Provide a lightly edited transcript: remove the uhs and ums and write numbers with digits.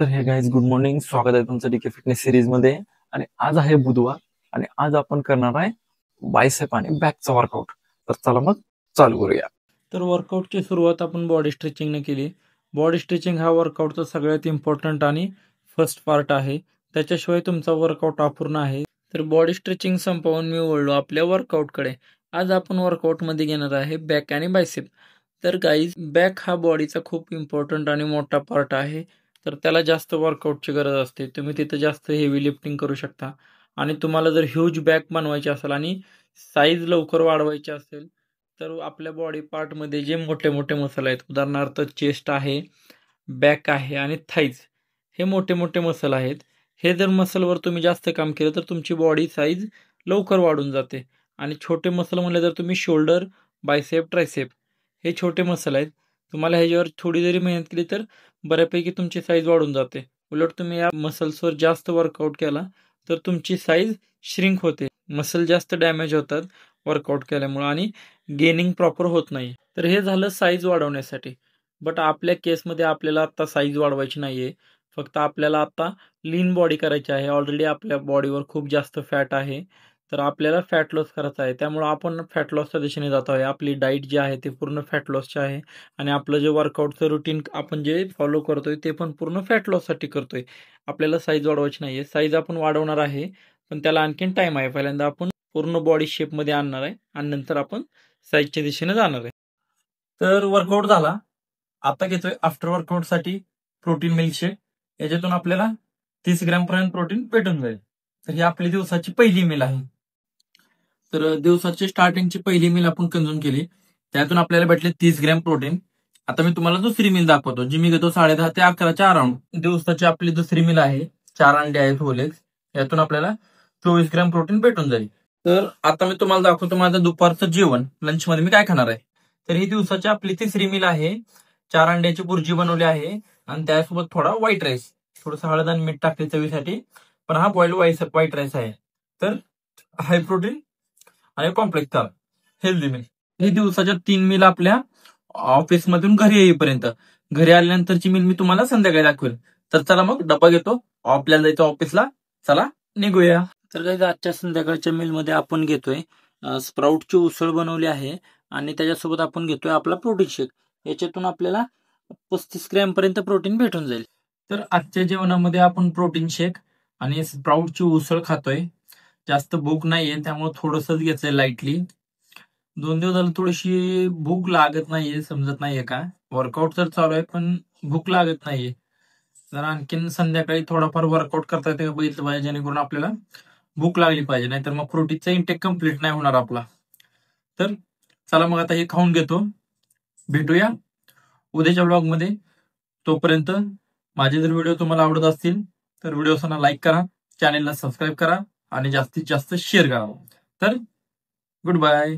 तर हे guys good morning, स्वागत आहे तुमचं डीके फिटनेस सिरीज मध्ये. आणि आज आहे बुधवार आणि आज आपण करणार आहे बायसेप आणि बॅकचा वर्कआउट. तर चला मग चालू करूया. तर वर्कआउटची सुरुवात आपण बॉडी स्ट्रेचिंगने केली. बॉडी स्ट्रेचिंग हा वर्कआउटचा सगळ्यात इम्पॉर्टंट आणि फर्स्ट पार्ट आहे. त्याच्याशिवाय तुमचा वर्कआउट अपूर्ण आहे. तर बॉडी स्ट्रेचिंग संपवून मी वळलो आपल्या वर्कआउटकडे. आज आपण वर्कआउटमध्ये घेणार आहे बॅक आणि बायसेप. तर गाईज, बॅक हा बॉडीचा खूप इम्पॉर्टंट आणि मोठा पार्ट आहे. तर त्याला जास्त वर्कआउटची गरज असते. तुम्ही तिथं जास्त हेवी लिफ्टिंग करू शकता. आणि तुम्हाला जर ह्यूज बॅक बनवायची असेल आणि साईज लवकर वाढवायची असेल तर आपल्या बॉडी पार्टमध्ये जे मोठे मोठे मसल आहेत, उदाहरणार्थ चेस्ट आहे, बॅक आहे आणि थाईज, हे मोठे मोठे मसल आहेत. हे जर मसलवर तुम्ही जास्त काम केलं तर तुमची बॉडी साईज लवकर वाढून जाते. आणि छोटे मसल म्हणले तर तुम्ही शोल्डर, बायसेप, ट्रायसेप, हे छोटे मसल आहेत. तुम्हाला ह्याच्यावर थोडी जरी मेहनत केली तर बऱ्यापैकी तुमची साईज वाढून जाते. उलट तुम्ही या मसल्सवर जास्त वर्कआउट केला तर तुमची साईज श्रिंक होते. मसल जास्त डॅमेज होतात वर्कआउट केल्यामुळे आणि गेनिंग प्रॉपर होत नाही. तर हे झालं साईज वाढवण्यासाठी. बट आपल्या केसमध्ये आपल्याला आता साईज वाढवायची नाहीये. फक्त आपल्याला आता लीन बॉडी करायची आहे. ऑलरेडी आपल्या बॉडीवर खूप जास्त फॅट आहे. तर आपल्याला फॅट लॉस करायचा आहे. त्यामुळे आपण फॅट लॉसच्या दिशेने जात आहे. आपली डाईट जी आहे ते पूर्ण फॅट लॉसची आहे. आणि आपलं जे वर्कआउटचं रुटीन आपण जे फॉलो करतोय ते पण पूर्ण फॅट लॉससाठी करतोय. आपल्याला साईज वाढवायची नाहीये. साईज आपण वाढवणार आहे, पण त्याला आणखीन टाइम आहे. पहिल्यांदा आपण पूर्ण बॉडी शेपमध्ये आणणार आहे आणि नंतर आपण साईजच्या दिशेने जाणार आहे. तर वर्कआउट झाला. आता घेतोय आफ्टर वर्कआउट साठी प्रोटीन मिल्कशेक. याच्यातून आपल्याला 30 ग्रॅम पर्यंत प्रोटीन भेटून जाईल. तर ही आपली दिवसाची पहिली मील आहे. तर दिवसाची स्टार्टिंगची पहिली मील आपण कंझ्युम केली, त्यातून आपल्याला भेटले 30 ग्रॅम प्रोटीन. आता मी तुम्हाला दुसरी मील दाखवतो, जी मी घेतो 10:30 ते 11च्या अराउंड. दिवसाची आपली दुसरी मील आहे. 4 अंडे आहेत होल एग्स. यातून आपल्याला 24 ग्रॅम प्रोटीन भेटून जाईल. तर आता मी तुम्हाला दाखवतो माझं दुपारचं जेवण, लंच मध्ये मी काय खाणार आहे. तर ही दिवसाची आपली तिसरी मील आहे. 4 अंड्याची भुर्जी बनवली आहे आणि त्यासोबत थोडा व्हाईट राईस, थोडंसं हळद आणि मीठ टाकले चवीसाठी. पण हा बॉइल्ड व्हाईट राईस आहे. तर हाय प्रोटीन आणि कॉम्प्लेक्स कार्ब, हेल्दी मील. ही दिवसाच्या 3 मील आपल्या ऑफिसमधून घरी येईपर्यंत. घरी आल्यानंतरची मील मी तुम्हाला संध्याकाळी दाखवेल. तर चला मग डबा घेतो, आपल्याला जायचं ऑफिसला. चला निघूया. तर काही आजच्या संध्याकाळच्या मीलमध्ये आपण घेतोय स्प्राउटची उसळ बनवली आहे आणि त्याच्यासोबत आपण घेतोय आपला प्रोटीन शेक. याच्यातून आपल्याला 35 ग्रॅम पर्यंत प्रोटीन भेटून जाईल. तर आजच्या जेवणामध्ये आपण प्रोटीन शेक आणि स्प्राउटची उसळ खातोय. जास्त भूक नाहीये त्यामुळे थोडंसंच घेतलंय लाईटली. 2 दिवस झालं थोडीशी भूक लागत नाहीये, समजत नाहीये का. वर्कआउट तर चालू आहे पण भूक लागत नाहीये. जर आणखीन संध्याकाळी थोडाफार वर्कआउट करता येते बघितलं पाहिजे, जेणेकरून आपल्याला भूक लागली पाहिजे, नाहीतर मग प्रोटीनचा इंटेक कम्प्लीट नाही होणार आपला. तर चला मग आता हे खाऊन घेतो. भेटूया उद्याच्या ब्लॉगमध्ये. तोपर्यंत माझे जर व्हिडिओ तुम्हाला आवडत असतील तर व्हिडिओजना लाईक करा, चॅनेलला सबस्क्राईब करा आणि जास्तीत जास्त शेअर करा. तर गुड बाय.